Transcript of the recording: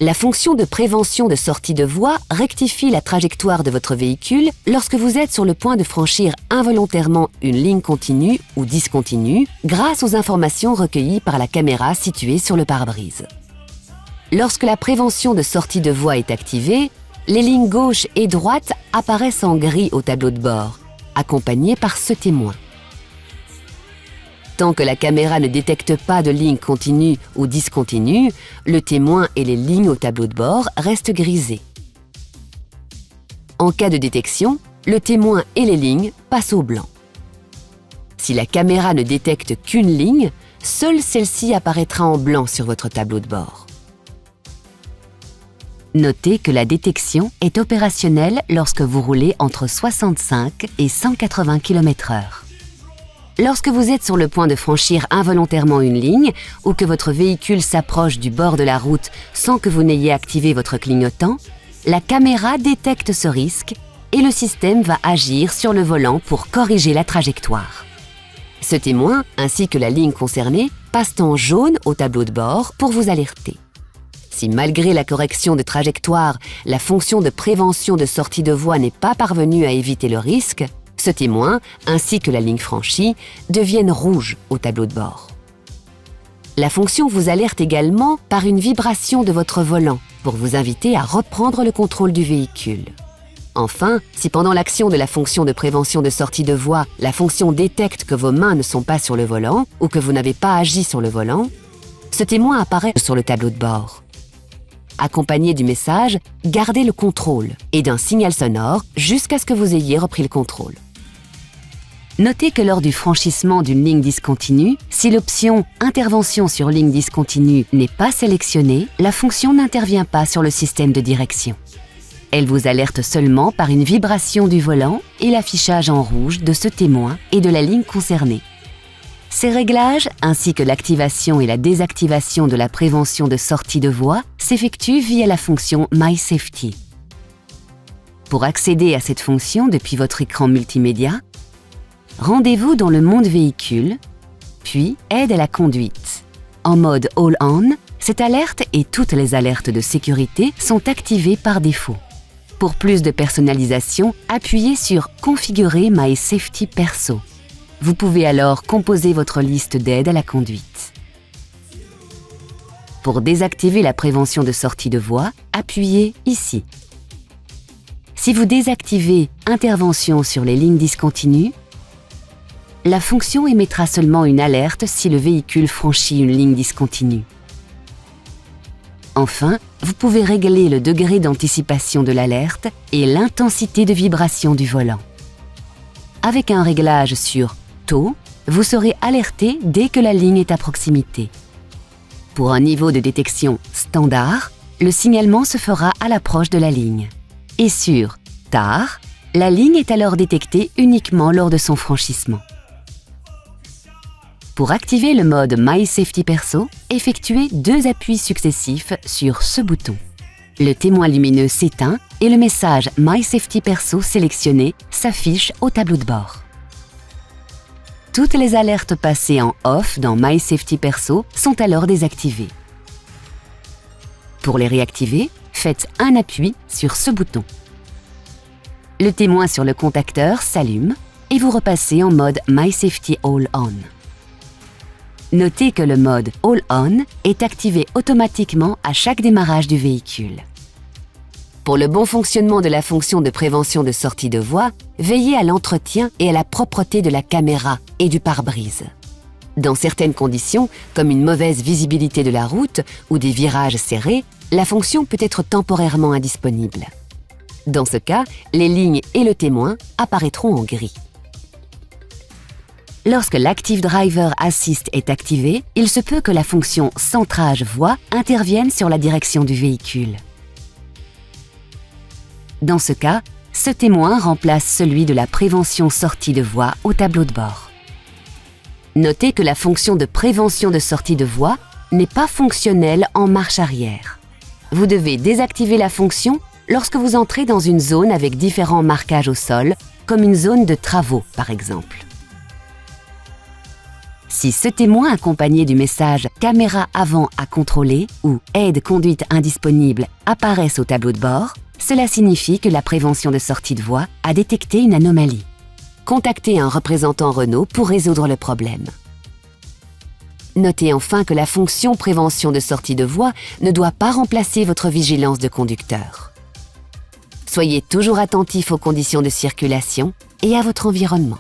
La fonction de prévention de sortie de voie rectifie la trajectoire de votre véhicule lorsque vous êtes sur le point de franchir involontairement une ligne continue ou discontinue grâce aux informations recueillies par la caméra située sur le pare-brise. Lorsque la prévention de sortie de voie est activée, les lignes gauche et droite apparaissent en gris au tableau de bord, accompagnées par ce témoin. Tant que la caméra ne détecte pas de ligne continue ou discontinue, le témoin et les lignes au tableau de bord restent grisés. En cas de détection, le témoin et les lignes passent au blanc. Si la caméra ne détecte qu'une ligne, seule celle-ci apparaîtra en blanc sur votre tableau de bord. Notez que la détection est opérationnelle lorsque vous roulez entre 65 et 180 km/h. Lorsque vous êtes sur le point de franchir involontairement une ligne ou que votre véhicule s'approche du bord de la route sans que vous n'ayez activé votre clignotant, la caméra détecte ce risque et le système va agir sur le volant pour corriger la trajectoire. Ce témoin, ainsi que la ligne concernée, passent en jaune au tableau de bord pour vous alerter. Si malgré la correction de trajectoire, la fonction de prévention de sortie de voie n'est pas parvenue à éviter le risque, ce témoin, ainsi que la ligne franchie, deviennent rouges au tableau de bord. La fonction vous alerte également par une vibration de votre volant pour vous inviter à reprendre le contrôle du véhicule. Enfin, si pendant l'action de la fonction de prévention de sortie de voie, la fonction détecte que vos mains ne sont pas sur le volant ou que vous n'avez pas agi sur le volant, ce témoin apparaît sur le tableau de bord. Accompagné du message « Gardez le contrôle » et d'un signal sonore jusqu'à ce que vous ayez repris le contrôle. Notez que lors du franchissement d'une ligne discontinue, si l'option « Intervention sur ligne discontinue » n'est pas sélectionnée, la fonction n'intervient pas sur le système de direction. Elle vous alerte seulement par une vibration du volant et l'affichage en rouge de ce témoin et de la ligne concernée. Ces réglages, ainsi que l'activation et la désactivation de la prévention de sortie de voie, s'effectuent via la fonction My Safety. Pour accéder à cette fonction depuis votre écran multimédia, rendez-vous dans le monde véhicule, puis Aide à la conduite. En mode All On, cette alerte et toutes les alertes de sécurité sont activées par défaut. Pour plus de personnalisation, appuyez sur Configurer My Safety Perso. Vous pouvez alors composer votre liste d'aide à la conduite. Pour désactiver la prévention de sortie de voie, appuyez ici. Si vous désactivez Intervention sur les lignes discontinues, la fonction émettra seulement une alerte si le véhicule franchit une ligne discontinue. Enfin, vous pouvez régler le degré d'anticipation de l'alerte et l'intensité de vibration du volant. Avec un réglage sur Taux, vous serez alerté dès que la ligne est à proximité. Pour un niveau de détection standard, le signalement se fera à l'approche de la ligne. Et sur Tard, la ligne est alors détectée uniquement lors de son franchissement. Pour activer le mode My Safety Perso, effectuez 2 appuis successifs sur ce bouton. Le témoin lumineux s'éteint et le message My Safety Perso sélectionné s'affiche au tableau de bord. Toutes les alertes passées en off dans My Safety Perso sont alors désactivées. Pour les réactiver, faites un appui sur ce bouton. Le témoin sur le contacteur s'allume et vous repassez en mode My Safety All On. Notez que le mode All On est activé automatiquement à chaque démarrage du véhicule. Pour le bon fonctionnement de la fonction de prévention de sortie de voie, veillez à l'entretien et à la propreté de la caméra et du pare-brise. Dans certaines conditions, comme une mauvaise visibilité de la route ou des virages serrés, la fonction peut être temporairement indisponible. Dans ce cas, les lignes et le témoin apparaîtront en gris. Lorsque l'Active Driver Assist est activé, il se peut que la fonction centrage voie intervienne sur la direction du véhicule. Dans ce cas, ce témoin remplace celui de la prévention sortie de voie au tableau de bord. Notez que la fonction de prévention de sortie de voie n'est pas fonctionnelle en marche arrière. Vous devez désactiver la fonction lorsque vous entrez dans une zone avec différents marquages au sol, comme une zone de travaux par exemple. Si ce témoin accompagné du message « Caméra avant à contrôler » ou « Aide conduite indisponible » apparaissent au tableau de bord, cela signifie que la prévention de sortie de voie a détecté une anomalie. Contactez un représentant Renault pour résoudre le problème. Notez enfin que la fonction prévention de sortie de voie ne doit pas remplacer votre vigilance de conducteur. Soyez toujours attentif aux conditions de circulation et à votre environnement.